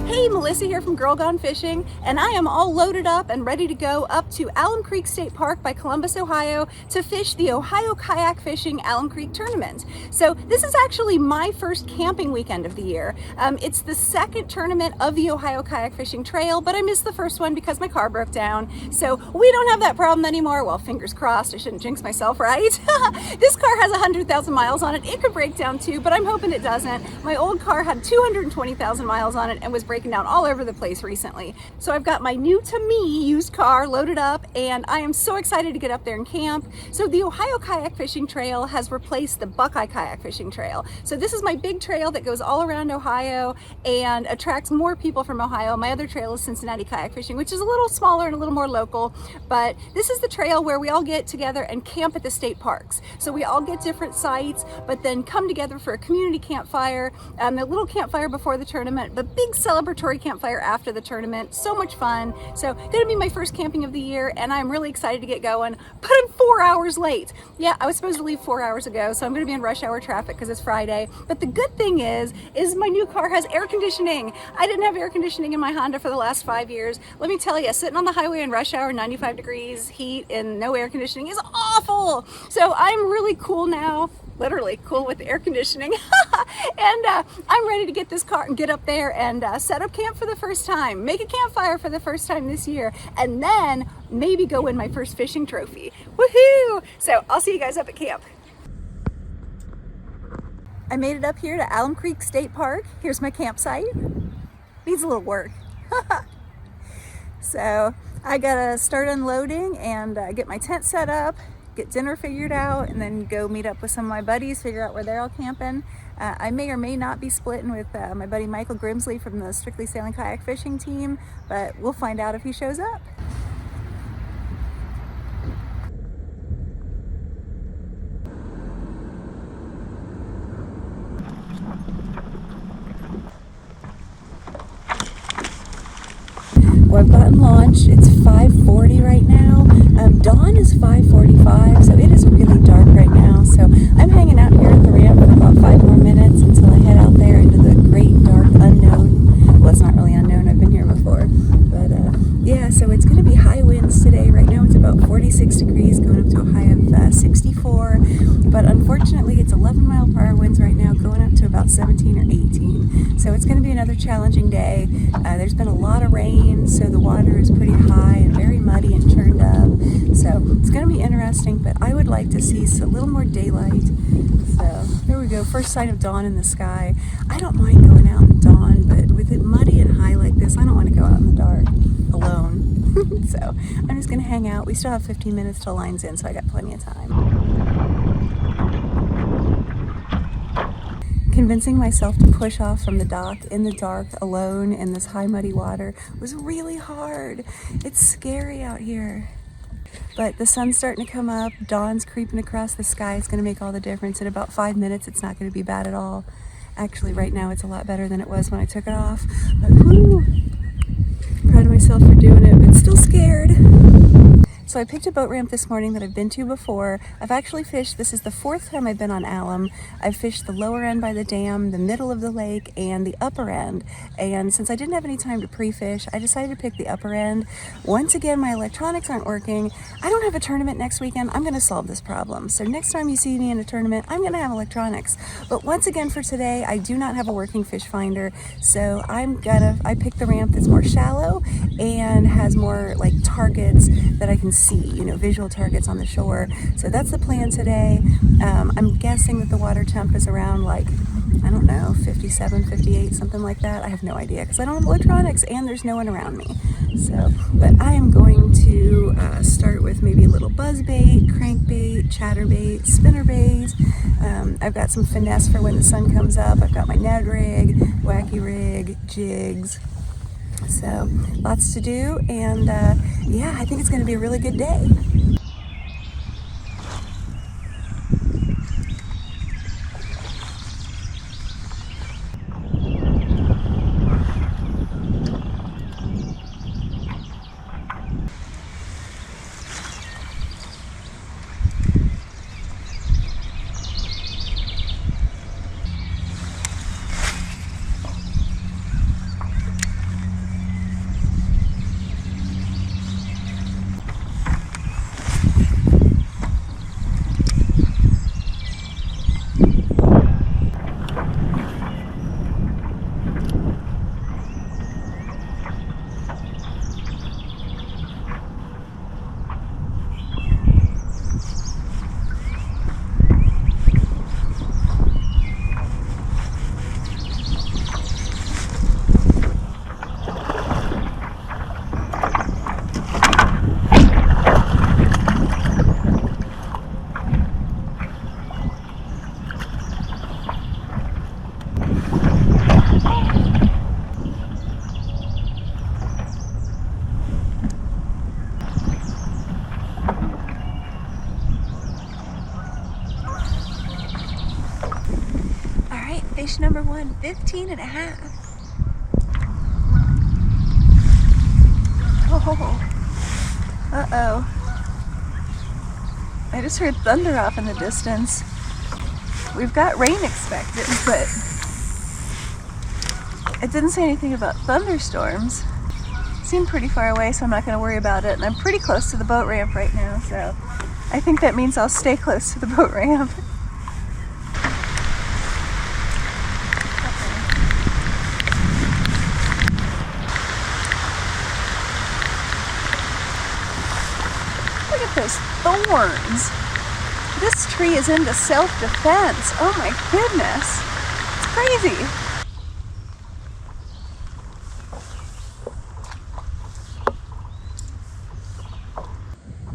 Hey, Melissa here from GirlGoneFishing, and I am all loaded up and ready to go up to Alum Creek State Park by Columbus, Ohio to fish the Ohio Kayak Fishing Alum Creek tournament. So this is actually my first camping weekend of the year. It's the second tournament of the Ohio Kayak Fishing Trail, but I missed the first one because my car broke down. So we don't have that problem anymore. Well, fingers crossed, I shouldn't jinx myself, right? This car has 100,000 miles on it. It could break down too, but I'm hoping it doesn't. My old car had 220,000 miles on it and was breaking down all over the place recently. So I've got my new to me used car loaded up, and I am so excited to get up there and camp. So the Ohio Kayak Fishing Trail has replaced the Buckeye Kayak Fishing Trail. So this is my big trail that goes all around Ohio and attracts more people from Ohio. My other trail is Cincinnati Kayak Fishing, which is a little smaller and a little more local, but this is the trail where we all get together and camp at the state parks. So we all get different sites, but then come together for a community campfire, a little campfire before the tournament, but big celebratory campfire after the tournament. So much fun. So gonna be my first camping of the year, and I'm really excited to get going, but I'm 4 hours late. Yeah, I was supposed to leave 4 hours ago, so I'm gonna be in rush hour traffic because it's Friday. But the good thing is my new car has air conditioning. I didn't have air conditioning in my Honda for the last 5 years. Let me tell you, sitting on the highway in rush hour, 95 degrees, heat, and no air conditioning is awful. So I'm really cool now. Literally cool with the air conditioning. And I'm ready to get this car and get up there and set up camp for the first time, make a campfire for the first time this year, and then maybe go win my first fishing trophy. Woohoo! So I'll see you guys up at camp. I made it up here to Alum Creek State Park. Here's my campsite. Needs a little work. So I gotta start unloading and get my tent set up, get dinner figured out, and then go meet up with some of my buddies, figure out where they're all camping. I may or may not be splitting with my buddy Michael Grimsley from the Strictly Sailing Kayak Fishing team, but we'll find out if he shows up. Well, I've gotten launched. It's 5:40 right now. Dawn is 5:45, so it is really dark right now. So I'm hanging out here at the ramp for about 5 more minutes until I head out there into the great dark unknown. Well, it's not really unknown. I've been here before. But yeah, so it's going to be high winds today. Right now it's about 46 degrees, going up to a high of 64. But unfortunately, it's 11-mile-per-hour winds right now, going up to about 17 or 18. So it's going to be another challenging day. There's been a lot of rain, so the water is pretty high and very muddy and churned up. So it's going to be interesting, but I would like to see a little more daylight. So there we go, first sign of dawn in the sky. I don't mind going out in dawn, but with it muddy and high like this, I don't want to go out in the dark alone. So I'm just going to hang out. We still have 15 minutes till line's in, so I got plenty of time. Convincing myself to push off from the dock in the dark alone in this high muddy water was really hard. It's scary out here. But the sun's starting to come up, dawn's creeping across the sky. It's going to make all the difference. In about 5 minutes, it's not going to be bad at all. Actually, right now, it's a lot better than it was when I took it off. But whoo! Proud of myself for doing it, but still scared. So I picked a boat ramp this morning that I've been to before. I've actually fished, this is the 4th time I've been on Alum. I've fished the lower end by the dam, the middle of the lake, and the upper end. And since I didn't have any time to pre-fish, I decided to pick the upper end. Once again, my electronics aren't working. I don't have a tournament next weekend. I'm gonna solve this problem. So next time you see me in a tournament, I'm gonna have electronics. But once again for today, I do not have a working fish finder. So I picked the ramp that's more shallow and has more like targets that I can see, visual targets on the shore. So that's the plan today. I'm guessing that the water temp is around like, I don't know, 57, 58, something like that. I have no idea because I don't have electronics and there's no one around me. So, but I am going to start with maybe a little buzzbait, crankbait, chatterbait, spinnerbait. I've got some finesse for when the sun comes up. I've got my Ned rig, wacky rig, jigs. So lots to do, and yeah, I think it's going to be a really good day. on 15 and a half. Oh, uh-oh. I just heard thunder off in the distance. We've got rain expected, but it didn't say anything about thunderstorms. It seemed pretty far away, so I'm not going to worry about it. And I'm pretty close to the boat ramp right now, so I think that means I'll stay close to the boat ramp. Look at those thorns. This tree is into self-defense. Oh my goodness. It's crazy.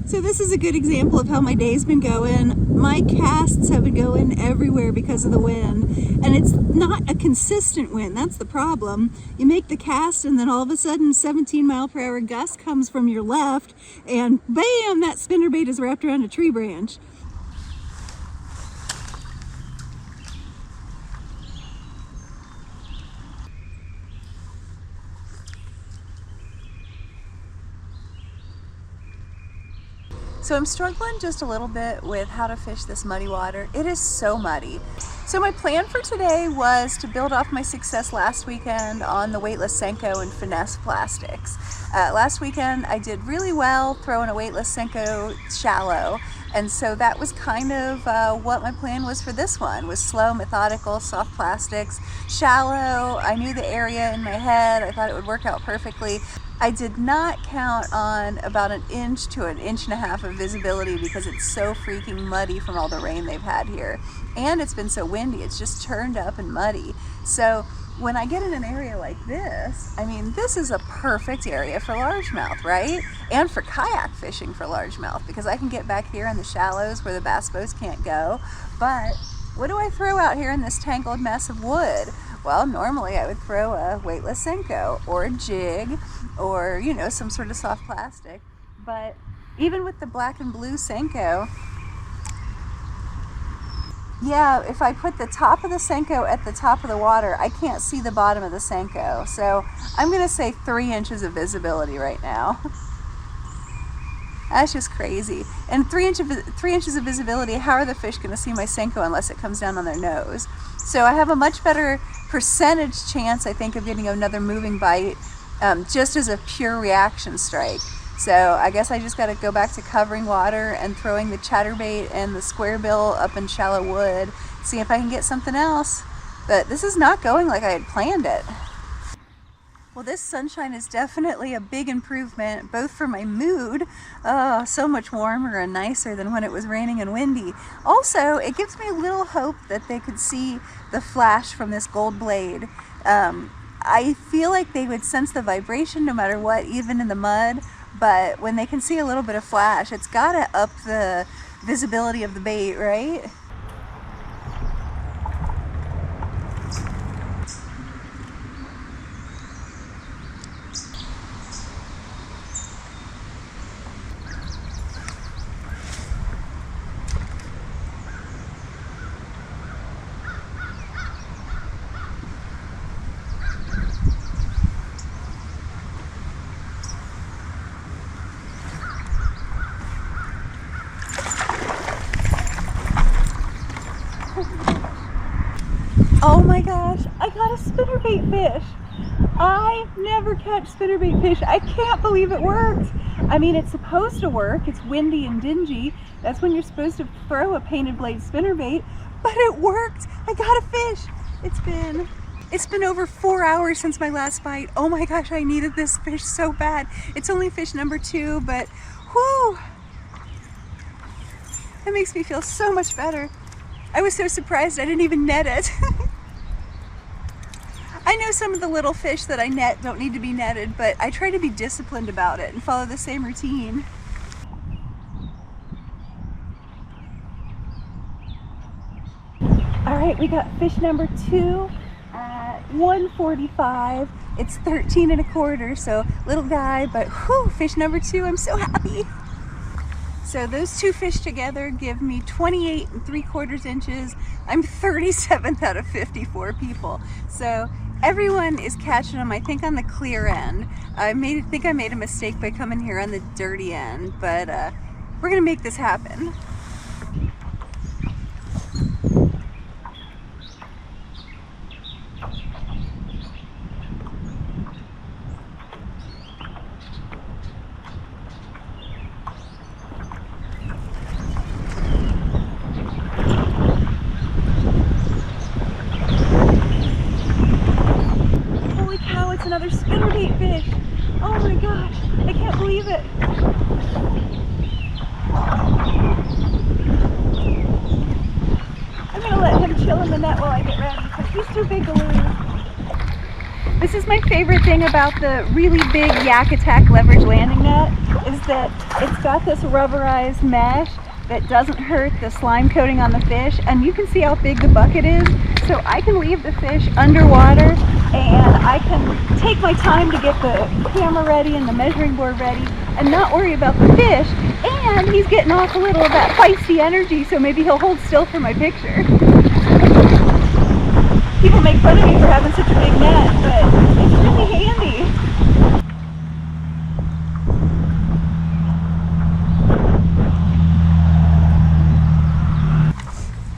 So this is a good example of how my day's been going. My casts have been going everywhere because of the wind, and it's not a consistent wind. That's the problem. You make the cast and then all of a sudden 17-mile-per-hour gust comes from your left and bam, that spinnerbait is wrapped around a tree branch. So I'm struggling just a little bit with how to fish this muddy water. It is so muddy. So my plan for today was to build off my success last weekend on the weightless Senko and finesse plastics. Last weekend I did really well throwing a weightless Senko shallow, and so that was kind of what my plan was for this one, was slow, methodical, soft plastics, shallow. I knew the area in my head. I thought it would work out perfectly. I did not count on about 1 inch to 1.5 inches of visibility because it's so freaking muddy from all the rain they've had here. And it's been so windy, it's just turned up and muddy. So when I get in an area like this, I mean, this is a perfect area for largemouth, right? And for kayak fishing for largemouth, because I can get back here in the shallows where the bass boats can't go. But what do I throw out here in this tangled mess of wood? Well, normally I would throw a weightless Senko or a jig or, you know, some sort of soft plastic. But even with the black and blue Senko, yeah, if I put the top of the Senko at the top of the water, I can't see the bottom of the Senko. So I'm going to say 3 inches of visibility right now. That's just crazy. And 3 inches of visibility, how are the fish going to see my Senko unless it comes down on their nose? So I have a much better percentage chance, I think, of getting another moving bite just as a pure reaction strike. So I guess I just got to go back to covering water and throwing the chatterbait and the square bill up in shallow wood, see if I can get something else. But this is not going like I had planned it. Well, this sunshine is definitely a big improvement, both for my mood, so much warmer and nicer than when it was raining and windy. Also, it gives me a little hope that they could see the flash from this gold blade. I feel like they would sense the vibration no matter what, even in the mud, but when they can see a little bit of flash, it's gotta up the visibility of the bait, right? Oh my gosh, I got a spinnerbait fish. I never catch spinnerbait fish. I can't believe it worked. I mean, it's supposed to work. It's windy and dingy. That's when you're supposed to throw a painted blade spinnerbait, but it worked. I got a fish. It's been over 4 hours since my last bite. Oh my gosh, I needed this fish so bad. It's only fish number 2, but whew, that makes me feel so much better. I was so surprised I didn't even net it. I know some of the little fish that I net don't need to be netted, but I try to be disciplined about it and follow the same routine. All right, we got fish number 2 at 145. It's 13 1/4, so little guy, but whew, fish number 2, I'm so happy. So those two fish together give me 28 3/4 inches. I'm 37th out of 54 people. So everyone is catching them, I think, on the clear end. I think I made a mistake by coming here on the dirty end, but we're gonna make this happen. Another spinnerbait fish. Oh my gosh, I can't believe it. I'm gonna let him chill in the net while I get ready because he's too big to lose. This is my favorite thing about the really big Yak Attack leverage landing net, is that it's got this rubberized mesh that doesn't hurt the slime coating on the fish, and you can see how big the bucket is, so I can leave the fish underwater and I can take my time to get the camera ready and the measuring board ready and not worry about the fish, and he's getting off a little of that feisty energy, so maybe he'll hold still for my picture. People make fun of me for having such a big net, but it's really handy.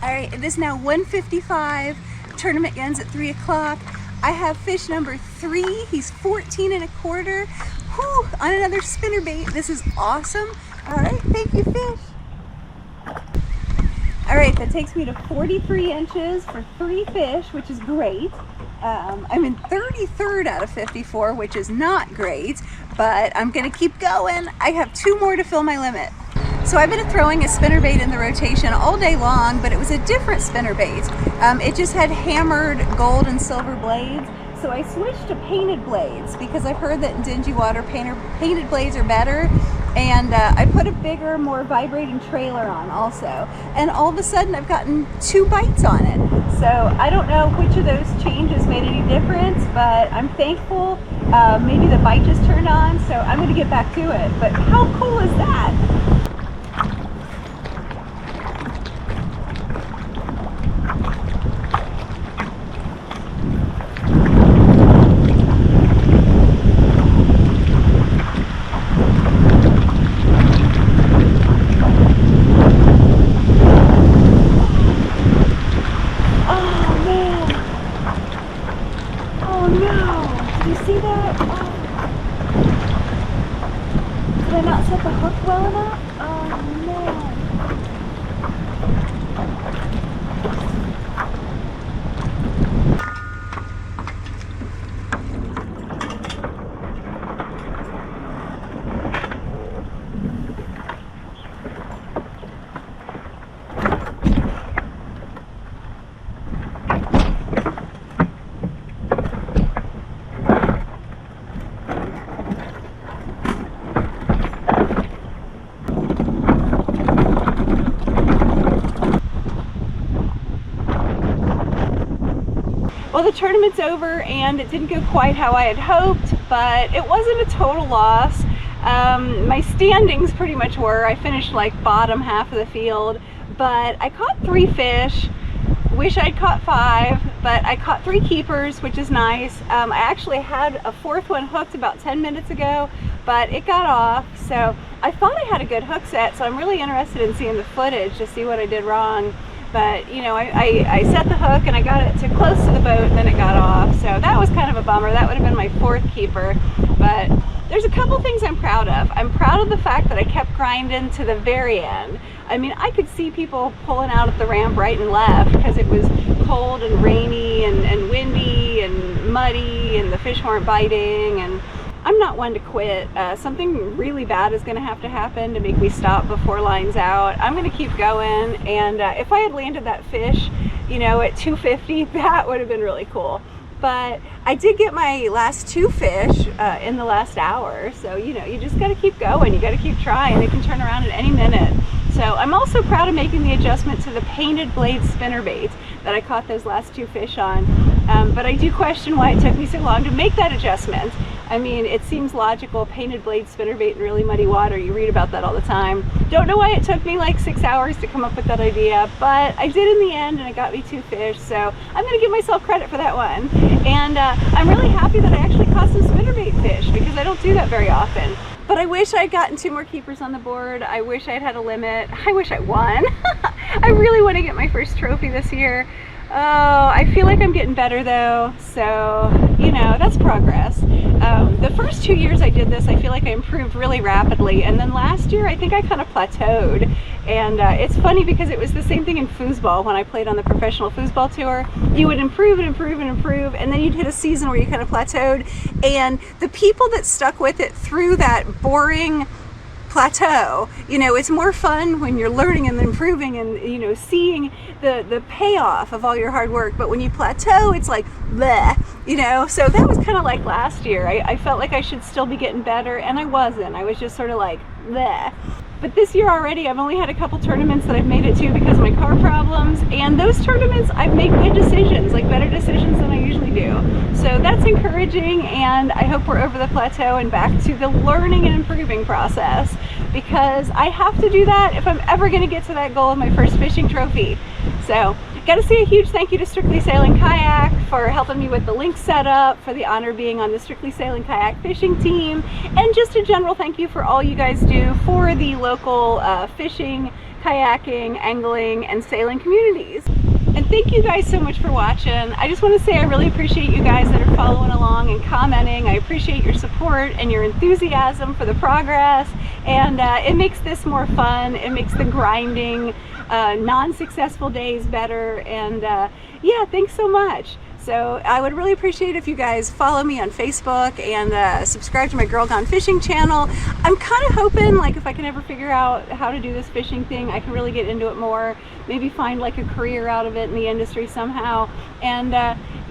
Alright, it is now 1:55, tournament ends at 3 o'clock. I have fish number 3, he's 14 1/4. Whew, on another spinnerbait. This is awesome. Alright, thank you, fish. Alright, that takes me to 43 inches for 3 fish, which is great. I'm in 33rd out of 54, which is not great, but I'm gonna keep going. I have 2 more to fill my limit. So I've been throwing a spinnerbait in the rotation all day long, but it was a different spinnerbait. It just had hammered gold and silver blades. So I switched to painted blades because I've heard that in dingy water painted blades are better. And I put a bigger, more vibrating trailer on also. And all of a sudden I've gotten 2 bites on it. So I don't know which of those changes made any difference, but I'm thankful. Maybe the bite just turned on, so I'm gonna get back to it. But how cool is that? Well, the tournament's over and it didn't go quite how I had hoped, but it wasn't a total loss. My standings pretty much were. I finished like bottom half of the field, but I caught 3 fish. Wish I'd caught 5, but I caught 3 keepers, which is nice. I actually had a 4th one hooked about 10 minutes ago, but it got off. So I thought I had a good hook set, so I'm really interested in seeing the footage to see what I did wrong. But you know, I set the hook and I got it too close to the boat and then it got off. So that was kind of a bummer. That would have been my 4th keeper. But there's a couple things I'm proud of. I'm proud of the fact that I kept grinding to the very end. I mean, I could see people pulling out at the ramp right and left because it was cold and rainy and windy and muddy and the fish weren't biting, and I'm not one to quit. Something really bad is going to have to happen to make me stop before line's out. I'm going to keep going, and if I had landed that fish, you know, at 250, that would have been really cool. But I did get my last 2 fish in the last hour, so you know, you just got to keep going. You got to keep trying. It can turn around at any minute. So I'm also proud of making the adjustment to the painted blade spinnerbait that I caught those last 2 fish on. But I do question why it took me so long to make that adjustment. I mean, it seems logical, painted blade spinnerbait in really muddy water. You read about that all the time. Don't know why it took me like 6 hours to come up with that idea, but I did in the end, and it got me 2 fish, so I'm gonna give myself credit for that one. And I'm really happy that I actually caught some spinnerbait fish, because I don't do that very often. But I wish I'd gotten 2 more keepers on the board. I wish I'd had a limit. I wish I won. I really want to get my first trophy this year. Oh, I feel like I'm getting better though, so, you know, that's progress. The first 2 years I did this, I feel like I improved really rapidly, and then last year I think I kind of plateaued. And it's funny because it was the same thing in foosball when I played on the professional foosball tour. You would improve and improve and improve, and then you'd hit a season where you kind of plateaued, and the people that stuck with it through that boring plateau, you know, it's more fun when you're learning and improving and, you know, seeing the payoff of all your hard work. But when you plateau, it's like bleh, you know. So that was kind of like last year. I felt like I should still be getting better, and I wasn't. I was just sort of like bleh. But this year already, I've only had a couple tournaments that I've made it to because of my car problems, and those tournaments I've made good decisions, like better decisions than I usually do. So that's encouraging, and I hope we're over the plateau and back to the learning and improving process, because I have to do that if I'm ever going to get to that goal of my first fishing trophy. So got to say a huge thank you to Strictly Sailing Kayak for helping me with the link setup, for the honor being on the Strictly Sailing Kayak fishing team, and just a general thank you for all you guys do for the local fishing, kayaking, angling, and sailing communities. And thank you guys so much for watching. I just want to say I really appreciate you guys that are following along and commenting. I appreciate your support and your enthusiasm for the progress, and it makes this more fun. It makes the grinding, non-successful days better, and yeah, thanks so much. So I would really appreciate if you guys follow me on Facebook and subscribe to my Girl Gone Fishing channel. I'm kind of hoping, like, if I can ever figure out how to do this fishing thing, I can really get into it more, maybe find like a career out of it in the industry somehow. And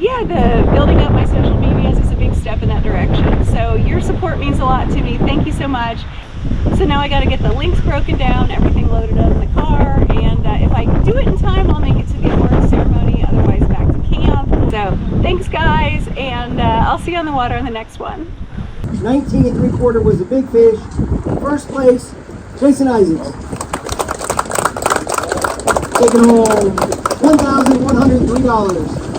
yeah, the building up my social medias is a big step in that direction. So your support means a lot to me. Thank you so much. So now I got to get the links broken down, everything loaded up in the car, and if I do it in time, I'll make it to the awards ceremony, otherwise back to camp. So thanks guys, and I'll see you on the water on the next one. 19 3/4 was a big fish. First place, Jason Isaacs. Taking home $1,103.